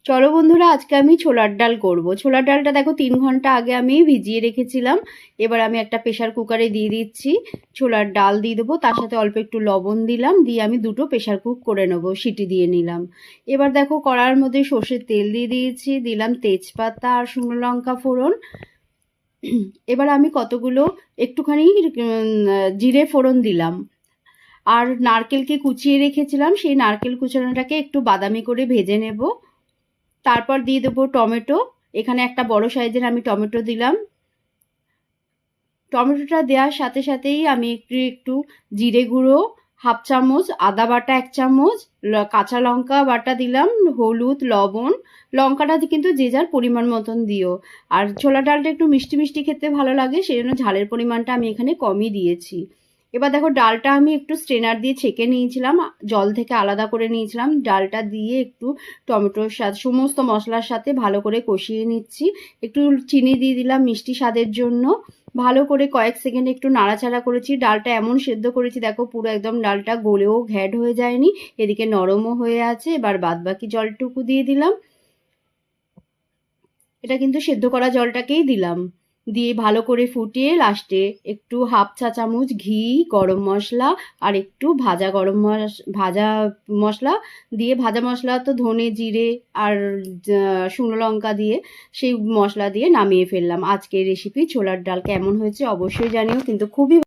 চলো বন্ধুরা, আজকে আমি ছোলার ডাল করব। ছোলার ডালটা দেখো 3 ঘন্টা আগে আমি ভিজিয়ে রেখেছিলাম। এবার আমি একটা প্রেশার কুকারে দিয়ে দিচ্ছি। ছোলার ডাল দিয়ে দেবো, তার সাথে অল্প একটু লবণ দিলাম, দিয়ে আমি 2টো প্রেশার কুক করে নেবো, সিটি দিয়ে নিলাম। এবার দেখো কড়ার মধ্যে সর্ষের তেল দিয়ে দিয়েছি, দিলাম তেজপাতা আর শুকনো লঙ্কা ফোড়ন। এবার আমি কতগুলো একটুখানি জিরে ফোড়ন দিলাম। আর নারকেলকে কুচিয়ে রেখেছিলাম, সেই নারকেল কুচানোটাকে একটু বাদামি করে ভেজে নেব। তারপর দিয়ে দেবো টমেটো। এখানে একটা বড় সাইজের আমি টমেটো দিলাম। টমেটোটা দেওয়ার সাথে সাথেই আমি একটু একটু জিরে গুঁড়ো 1/2 চামচ, আদা বাটা 1 চামচ, কাঁচা লঙ্কা বাটা দিলাম, হলুদ, লবণ। লঙ্কাটা কিন্তু যে যার পরিমাণ মতন দিও। আর ছোলা ডালটা একটু মিষ্টি মিষ্টি খেতে ভালো লাগে, সেই জন্য ঝালের পরিমাণটা আমি এখানে কমই দিয়েছি। এবার দেখো ডালটা আমি একটু স্ট্রেনার দিয়ে ছেঁকে নিয়েছিলাম, জল থেকে আলাদা করে নিয়েছিলাম। ডালটা দিয়ে একটু টমেটোর সাথে সমস্ত মশলার সাথে ভালো করে কষিয়ে নিচ্ছি। একটু চিনি দিয়ে দিলাম মিষ্টি স্বাদের জন্য। ভালো করে কয়েক সেকেন্ড একটু নাড়াচাড়া করেছি। ডালটা এমন সেদ্ধ করেছি দেখো, পুরো একদম ডালটা গলেও ঘ্যাট হয়ে যায়নি, এদিকে নরমও হয়ে আছে। এবার বাদবাকি জলটুকু দিয়ে দিলাম। এটা কিন্তু সেদ্ধ করা জলটাকেই দিলাম। দিয়ে ভালো করে ফুটিয়ে লাস্টে একটু 1/2 চা চামচ ঘি, গরম মশলা আর একটু ভাজা মশলা দিয়ে, ভাজা মশলা তো ধনে জিরে আর শুকনো লঙ্কা দিয়ে, সেই মশলা দিয়ে নামিয়ে ফেললাম। আজকের রেসিপি ছোলার ডাল কেমন হয়েছে অবশ্যই জানিও, কিন্তু খুবই